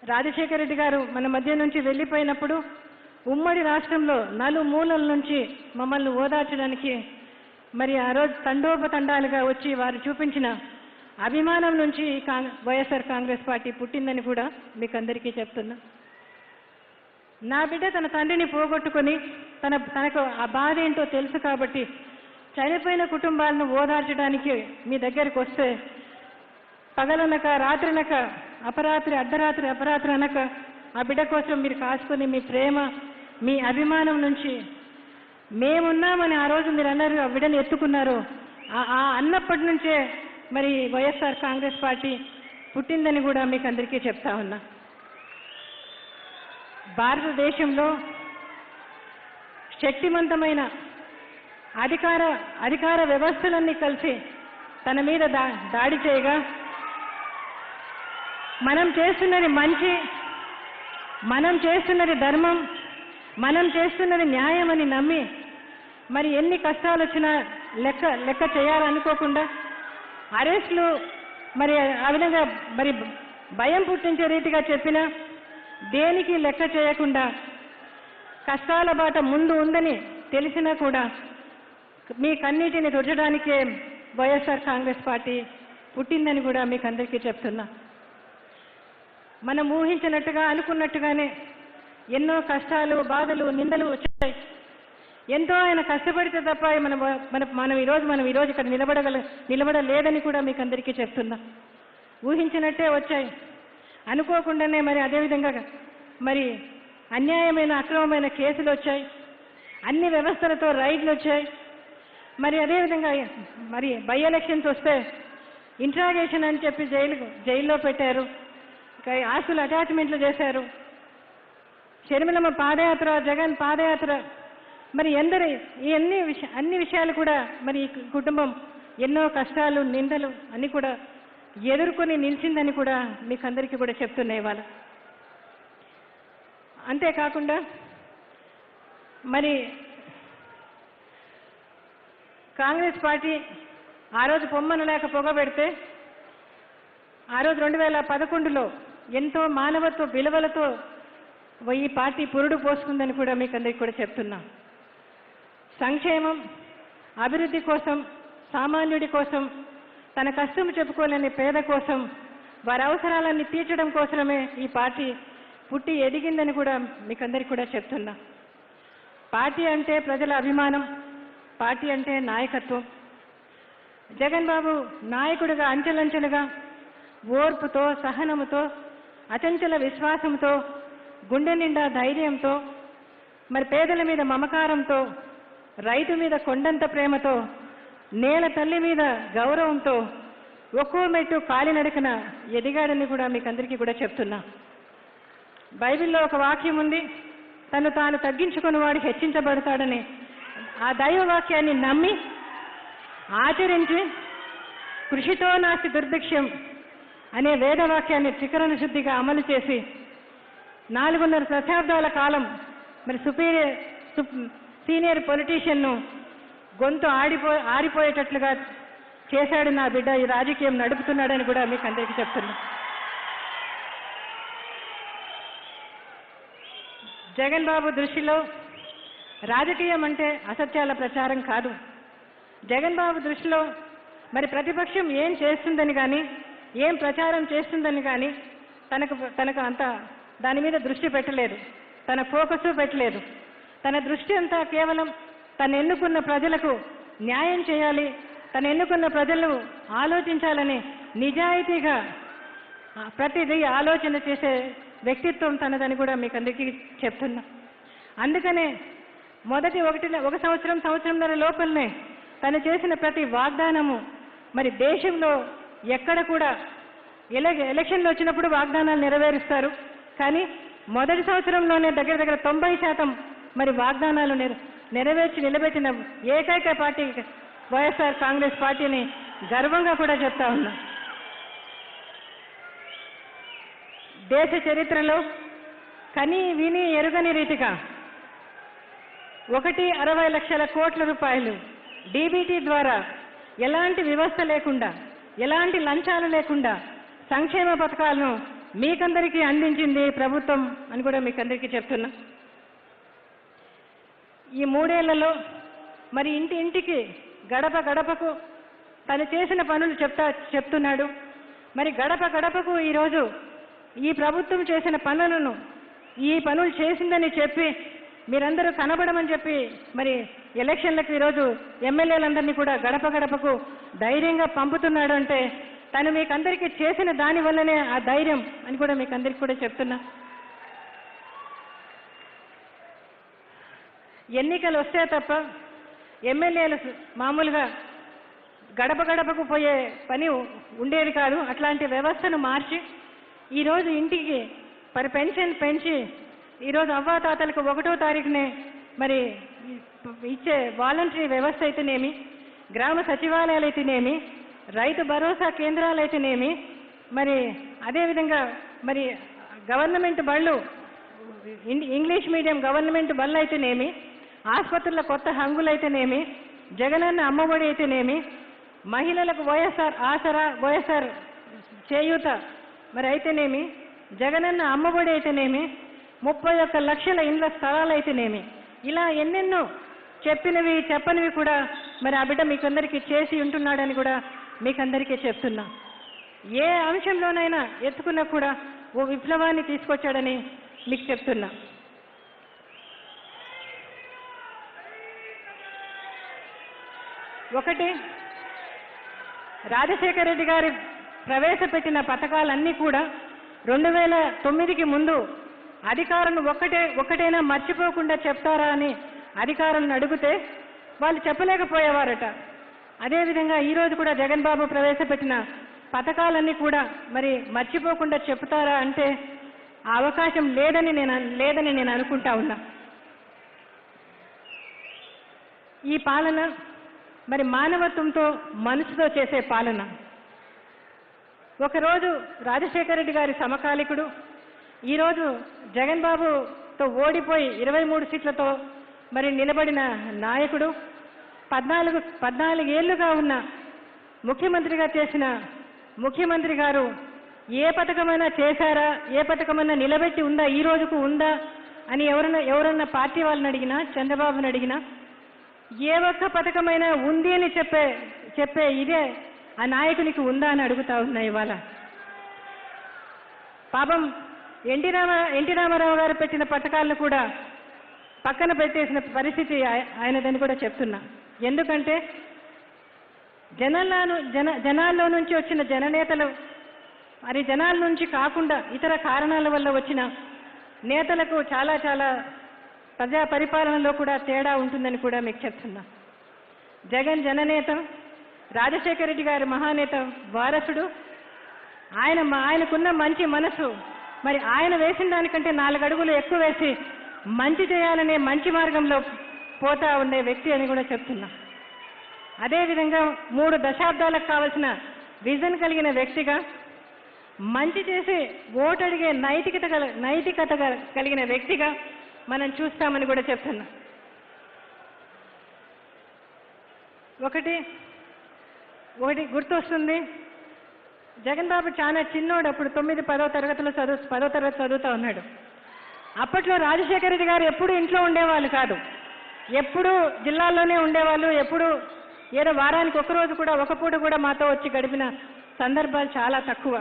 రాజశేఖర రెడ్డి గారు మన మధ్య నుంచి వెళ్ళిపోయినప్పుడు ఉమ్మడి రాష్ట్రంలో నలుమూలల నుంచి మమ్మల్ని ఓదార్చడానికి మరి ఆ రోజు తండోపతండాలుగా వచ్చి వారు చూపించిన అభిమానం నుంచి వైఎస్ఆర్ కాంగ్రెస్ పార్టీ పుట్టిందని కూడా మీకు అందరికీ చెప్తున్నా. నా బిడ్డ తన తండ్రిని పోగొట్టుకొని తనకు ఆ బాధ ఏంటో తెలుసు కాబట్టి చనిపోయిన కుటుంబాలను ఓదార్చడానికి మీ దగ్గరికి వస్తే పగలనక రాత్రనక అర్ధరాత్రి అపరాత్రి అనక ఆ బిడ్డ కోసం మీరు కాసుకొని మీ ప్రేమ మీ అభిమానం నుంచి మేమున్నామని ఆ రోజు మీరు అన్నారు, ఆ బిడ్డను ఎత్తుకున్నారు. ఆ అన్నప్పటి నుంచే మరి వైఎస్ఆర్ కాంగ్రెస్ పార్టీ పుట్టిందని కూడా మీకు అందరికీ చెప్తా ఉన్నా. భారతదేశంలో శక్తివంతమైన అధికార వ్యవస్థలన్నీ కలిసి తన మీద దాడి చేయగా మనం చేస్తున్నది మంచి, మనం చేస్తున్నది ధర్మం, మనం చేస్తున్నది న్యాయం అని నమ్మి మరి ఎన్ని కష్టాలు వచ్చినా లెక్క చేయాలనుకోకుండా అరెస్టులు మరి ఆ విధంగా మరి భయం పుట్టించే రీతిగా చెప్పినా దేనికి లెక్క చేయకుండా కష్టాల బాట ముందు ఉందని తెలిసినా కూడా మీ కన్నీటిని తుడచడానికే వైఎస్ఆర్ కాంగ్రెస్ పార్టీ పుట్టిందని కూడా మీకు అందరికీ చెప్తున్నా. మనం ఊహించినట్టుగా అనుకున్నట్టుగానే ఎన్నో కష్టాలు బాధలు నిందలు వచ్చాయి. ఎంతో ఆయన కష్టపడితే తప్ప మనం ఈరోజు ఇక్కడ నిలబడలేదని కూడా మీకు అందరికీ చెప్తున్నా. ఊహించినట్టే వచ్చాయి, అనుకోకుండానే మరి అదేవిధంగా మరి అన్యాయమైన అక్రమమైన కేసులు వచ్చాయి, అన్ని వ్యవస్థలతో రైడ్లు వచ్చాయి. మరి అదేవిధంగా మరి బై ఎలక్షన్స్ వస్తే ఇంట్రాగేషన్ అని చెప్పి జైల్లో పెట్టారు, ఆస్తులు అటాచ్మెంట్లు చేశారు, షర్మిలమ్మ పాదయాత్ర, జగన్ పాదయాత్ర, మరి ఈ అన్ని విషయాలు కూడా మరి ఈ కుటుంబం ఎన్నో కష్టాలు నిందలు అన్ని కూడా ఎదుర్కొని నిలిచిందని కూడా మీకు అందరికీ కూడా చెప్తున్నాయి ఇవాళ. అంతేకాకుండా మరి కాంగ్రెస్ పార్టీ ఆ రోజు పొమ్మను లేక పొగబెడితే ఆ రోజు 2011లో ఎంతో మానవత్వ విలువలతో ఈ పార్టీ పురుడు పోసుకుందని కూడా మీకు అందరికీ కూడా చెప్తున్నా. సంక్షేమం అభివృద్ధి కోసం, సామాన్యుడి కోసం, తన కష్టం చెప్పుకోలేని పేద కోసం, వారి అవసరాలన్నీ తీర్చడం కోసమే ఈ పార్టీ పుట్టి ఎదిగిందని కూడా మీకు అందరికీ కూడా చెప్తున్నా. పార్టీ అంటే ప్రజల అభిమానం, పార్టీ అంటే నాయకత్వం. జగన్ బాబు నాయకుడిగా అంచెలంచెలుగా ఓర్పుతో, సహనముతో, అచంచల విశ్వాసంతో, గుండె నిండా ధైర్యంతో, మరి పేదల మీద మమకారంతో, రైతు మీద కొండంత ప్రేమతో, నేల తల్లి మీద గౌరవంతో ఒక్కో మెట్టు కాలినడకన ఎదిగాడని కూడా మీకు అందరికీ కూడా చెప్తున్నా. బైబిల్లో ఒక వాక్యం ఉంది, తను తాను తగ్గించుకుని వాడు హెచ్చించబడతాడని. ఆ దైవవాక్యాన్ని నమ్మి ఆచరించి కృషితో నాస్తి దుర్భిక్షం అనే వేదవాక్యాన్ని త్రికరణ శుద్ధిగా అమలు చేసి 4.5 దశాబ్దాల కాలం మరి సీనియర్ పొలిటీషియన్ను గొంతు ఆరిపోయేటట్లుగా చేశాడు నా బిడ్డ. ఈ రాజకీయం నడుపుతున్నాడని కూడా మీకు అందరికీ చెప్తున్నా. జగన్ బాబు దృష్టిలో రాజకీయం అంటే అసత్యాల ప్రచారం కాదు. జగన్ బాబు దృష్టిలో మరి ప్రతిపక్షం ఏం చేస్తుందని కానీ, ఏం ప్రచారం చేస్తుందని కానీ తనకు అంత దాని మీద దృష్టి పెట్టలేదు, తన ఫోకస్ పెట్టలేదు. తన దృష్టి అంతా కేవలం తను ఎన్నుకున్న ప్రజలకు న్యాయం చేయాలి, తను ఎన్నుకున్న ప్రజలు ఆలోచించాలని నిజాయితీగా ప్రతిదీ ఆలోచన చేసే వ్యక్తిత్వం తనదని కూడా మీకు అందరికీ చెప్తున్నా. అందుకనే మొదటి ఒక సంవత్సరంన్నర లోపలనే తను చేసిన ప్రతి వాగ్దానము మరి దేశంలో ఎక్కడ కూడా ఎలక్షన్లు వచ్చినప్పుడు వాగ్దానాలు నెరవేరుస్తారు, కానీ మొదటి సంవత్సరంలోనే దగ్గర 90% మరి వాగ్దానాలు నెరవేర్చి నిలబెట్టిన ఏకైక పార్టీ వైఎస్ఆర్ కాంగ్రెస్ పార్టీని గర్వంగా కూడా చెప్తా ఉన్నా. దేశ చరిత్రలో కని విని ఎరుగని రీతిగా 60 లక్షల కోట్ల రూపాయలు డీబీటీ ద్వారా ఎలాంటి వ్యవస్థ లేకుండా, ఎలాంటి లంచాలు లేకుండా సంక్షేమ పథకాలను మీకందరికీ అందించింది ప్రభుత్వం అని కూడా మీకందరికీ చెప్తున్నా. ఈ 3 ఏళ్లలో మరి ఇంటికి గడప గడపకు తను చేసిన పనులు చెప్తున్నాడు. మరి గడప గడపకు ఈరోజు ఈ ప్రభుత్వం చేసిన పనులను ఈ పనులు చేసిందని చెప్పి మీరందరూ కనబడమని చెప్పి మరి ఎలక్షన్లకు ఈరోజు ఎమ్మెల్యేలందరినీ కూడా గడప గడపకు ధైర్యంగా పంపుతున్నాడు అంటే తను మీకందరికీ చేసిన దానివల్లనే ఆ ధైర్యం అని కూడా మీకందరికీ కూడా చెప్తున్నా. ఎన్నికలు వస్తే తప్ప ఎమ్మెల్యేలు మామూలుగా గడప గడపకు పోయే పని ఉండేది కాదు. అట్లాంటి వ్యవస్థను మార్చి ఈరోజు ఇంటికి పెన్షన్ పెంచి ఈరోజు అవ్వాతాతలకు 1వ తారీఖునే మరి ఇచ్చే వాలంటరీ వ్యవస్థ అయితేనేమి, గ్రామ సచివాలయాలు అయితేనేమి, రైతు భరోసా కేంద్రాలు అయితేనేమి, మరి అదేవిధంగా మరి గవర్నమెంట్ బళ్ళు ఇంగ్లీష్ మీడియం గవర్నమెంట్ బళ్ళు అయితేనేమి, ఆసుపత్రుల కొత్త హంగులు అయితేనేమి, జగనన్న అమ్మఒడి అయితేనేమి, మహిళలకు వైఎస్ఆర్ ఆసరా వైఎస్ఆర్ చేయూత మరి అయితేనేమి, జగనన్న అమ్మఒడి అయితేనేమి, 31 లక్షల ఇండ్ల స్థలాలు అయితేనేమి, ఇలా ఎన్నెన్నో చెప్పినవి చెప్పనివి కూడా మరి ఆ బిడ్డ మీకందరికీ చేసి ఉంటున్నాడని కూడా మీకందరికీ చెప్తున్నా. ఏ అంశంలోనైనా ఎత్తుకున్నా కూడా ఓ విప్లవాన్ని తీసుకొచ్చాడని మీకు చెప్తున్నా. ఒకటి, రాజశేఖర రెడ్డి గారి ప్రవేశపెట్టిన పథకాలన్నీ కూడా 2009కి ముందు అధికారులను ఒక్కటైనా మర్చిపోకుండా చెప్తారా అని అధికారులను అడిగితే వాళ్ళు చెప్పలేకపోయేవారట. అదేవిధంగా ఈరోజు కూడా జగన్ బాబు ప్రవేశపెట్టిన పథకాలన్నీ కూడా మరి మర్చిపోకుండా చెప్తారా అంటే ఆ అవకాశం లేదని నేను అనుకుంటా ఉన్నా. ఈ పాలన మరి మానవత్వంతో మనసుతో చేసే పాలన. ఒకరోజు రాజశేఖర రెడ్డి గారి సమకాలికుడు, ఈరోజు జగన్ బాబుతో ఓడిపోయి 23 సీట్లతో మరి నిలబడిన నాయకుడు, 14 ఏళ్లుగా ఉన్న ముఖ్యమంత్రిగా చేసిన ముఖ్యమంత్రి గారు ఏ పథకమైనా చేశారా, ఏ పథకమైనా నిలబెట్టి ఉందా, ఈ రోజుకు ఉందా అని ఎవరన్నా పార్టీ వాళ్ళని అడిగినా, చంద్రబాబుని అడిగినా ఏ ఒక్క పథకమైనా ఉంది అని చెప్పే ఇదే ఆ నాయకునికి ఉందా అని అడుగుతా ఉన్నా. ఇవాళ పాపం ఎన్టీ రామారావు గారు పెట్టిన పథకాలను కూడా పక్కన పెట్టేసిన పరిస్థితి ఆయనదని కూడా చెప్తున్నా. ఎందుకంటే జనాల్లో నుంచి వచ్చిన జననేతలు మరి జనాల నుంచి కాకుండా ఇతర కారణాల వల్ల వచ్చిన నేతలకు చాలా చాలా ప్రజా పరిపాలనలో కూడా తేడా ఉంటుందని కూడా మీకు చెప్తున్నా. జగన్ జననేత, రాజశేఖర రెడ్డి గారి మహానేత వారసుడు. ఆయనకున్న మంచి మనసు మరి ఆయన వేసిన దానికంటే 4 అడుగులు ఎక్కువ వేసి మంచి చేయాలనే మంచి మార్గంలో పోతా ఉండే వ్యక్తి అని కూడా చెప్తున్నా. అదేవిధంగా 3 దశాబ్దాలకు కావలసిన విజన్ కలిగిన వ్యక్తిగా, మంచి చేసి ఓటు అడిగే నైతికత కలిగిన వ్యక్తిగా మనం చూస్తామని కూడా చెప్తున్నా. ఒకటి గుర్తొస్తుంది, జగన్ బాబు చాలా చిన్నోడు, అప్పుడు 9-10వ తరగతిలో 10వ తరగతి చదువుతా ఉన్నాడు. అప్పట్లో రాజశేఖర రెడ్డి గారు ఎప్పుడు ఇంట్లో ఉండేవాళ్ళు కాదు, ఎప్పుడు జిల్లాల్లోనే ఉండేవాళ్ళు. ఎప్పుడు ఏదో వారానికి ఒకరోజు కూడా ఒక పూట కూడా మాతో వచ్చి గడిపిన సందర్భాలు చాలా తక్కువ.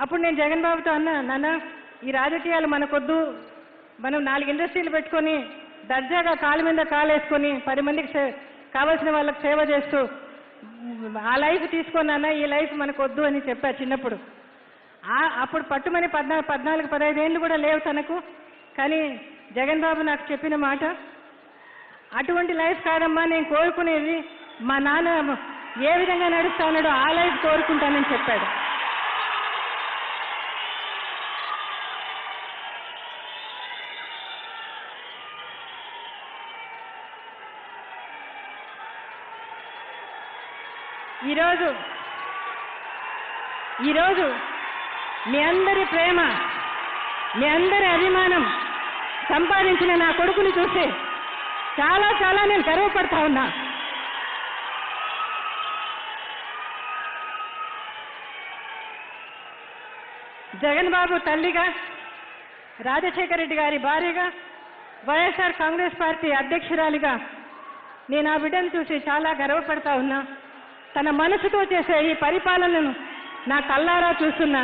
అప్పుడు నేను జగన్ బాబుతో అన్నా, నాన్న ఈ రాజకీయాలు మనకొద్దు, మనం 4 ఇండస్ట్రీలు పెట్టుకొని దర్జాగా కాలు మీద కాలేసుకొని 10 మందికి కావాల్సిన వాళ్ళకి సేవ చేస్తూ ఆ లైఫ్ తీసుకున్నానా, ఈ లైఫ్ మనకు వద్దు అని చెప్పా చిన్నప్పుడు. అప్పుడు పట్టుమని 14-15 ఏళ్ళు కూడా లేవు తనకు. కానీ జగన్ బాబు నాకు చెప్పిన మాట, అటువంటి లైఫ్ కాదమ్మా నేను కోరుకునేది, మా నాన్న ఏ విధంగా నడుస్తా ఉన్నాడో ఆ లైఫ్ కోరుకుంటానని చెప్పాడు. ఈరోజు మీ అందరి ప్రేమ, మీ అందరి అభిమానం సంపాదించిన నా కొడుకుని చూసి చాలా చాలా నేను గర్వపడతా ఉన్నా. జగన్ బాబు తల్లిగా, రాజశేఖర రెడ్డి గారి భార్యగా, వైఎస్ఆర్ కాంగ్రెస్ పార్టీ అధ్యక్షురాలిగా నేను ఆ బిడ్డను చూసి చాలా గర్వపడతా ఉన్నా. తన మనసుతో చేసే ఈ పరిపాలనను నా కళ్ళారా చూస్తున్నా.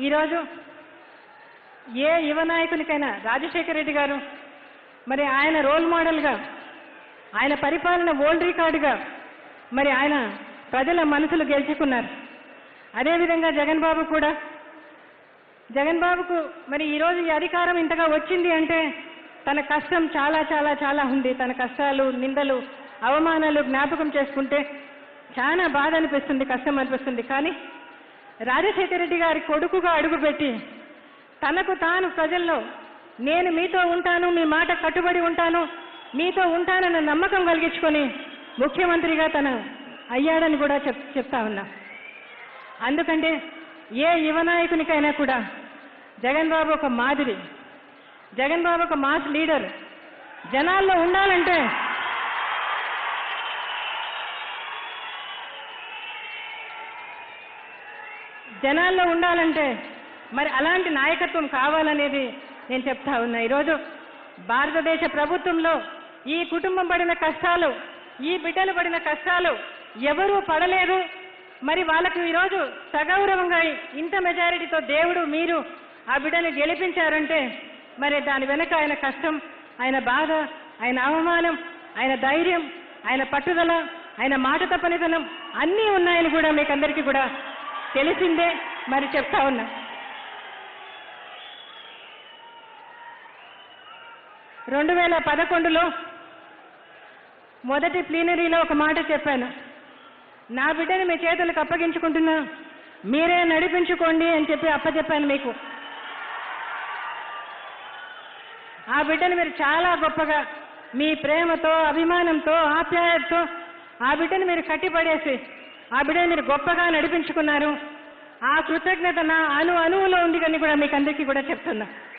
ఈరోజు ఏ యువ నాయకునికైనా రాజశేఖర రెడ్డి గారు మరి ఆయన రోల్ మోడల్గా, ఆయన పరిపాలన వరల్డ్ రికార్డుగా మరి ఆయన ప్రజల మనసులు గెలుచుకున్నారు. అదేవిధంగా జగన్ బాబుకు మరి ఈరోజు ఈ అధికారం ఇంతగా వచ్చింది అంటే తన కష్టం చాలా చాలా చాలా ఉంది. తన కష్టాలు, నిందలు, అవమానాలు జ్ఞాపకం చేసుకుంటే చాలా బాధ అనిపిస్తుంది, కష్టం అనిపిస్తుంది. కానీ రాజశేఖర రెడ్డి గారి కొడుకుగా అడుగుపెట్టి తనకు తాను ప్రజల్లో నేను మీతో ఉంటాను, మీ మాట కట్టుబడి ఉంటాను, మీతో ఉంటానన్న నమ్మకం కలిగించుకొని ముఖ్యమంత్రిగా తను అయ్యాడని కూడా చెప్తా ఉన్నా. అందుకంటే ఏ యువ నాయకునికైనా కూడా జగన్ బాబు ఒక మాదిరి, జగన్ బాబు ఒక మాస్ లీడర్. జనాల్లో ఉండాలంటే మరి అలాంటి నాయకత్వం కావాలనేది నేను చెప్తా ఉన్నా. ఈరోజు భారతదేశ ప్రభుత్వంలో ఈ కుటుంబం పడిన కష్టాలు, ఈ బిడ్డలు పడిన కష్టాలు ఎవరూ పడలేదు. మరి వాళ్ళకు ఈరోజు సగౌరవంగా ఇంత మెజారిటీతో దేవుడు, మీరు ఆ బిడ్డను గెలిపించారంటే మరి దాని వెనక ఆయన కష్టం, ఆయన బాధ, ఆయన అవమానం, ఆయన ధైర్యం, ఆయన పట్టుదల, ఆయన మాట తప్పనితనం అన్నీ ఉన్నాయని కూడా మీకు అందరికీ కూడా తెలిసిందే. మరి చెప్తా ఉన్నా. 2011లో మొదటి ప్లీనరీలో ఒక మాట చెప్పాను. నా బిడ్డని మీ చేతులకు అప్పగించుకుంటున్నా, మీరే నడిపించుకోండి అని చెప్పి అప్పచెప్పాను మీకు. ఆ బిడ్డని మీరు చాలా గొప్పగా మీ ప్రేమతో, అభిమానంతో, ఆప్యాయతతో ఆ బిడ్డని మీరు కట్టిపడేసి ఆ బిడ్డని మీరు గొప్పగా నడిపించుకున్నారు. ఆ కృతజ్ఞత నా అణువులో ఉంది అని కూడా మీకు అందరికీ కూడా చెప్తున్నా.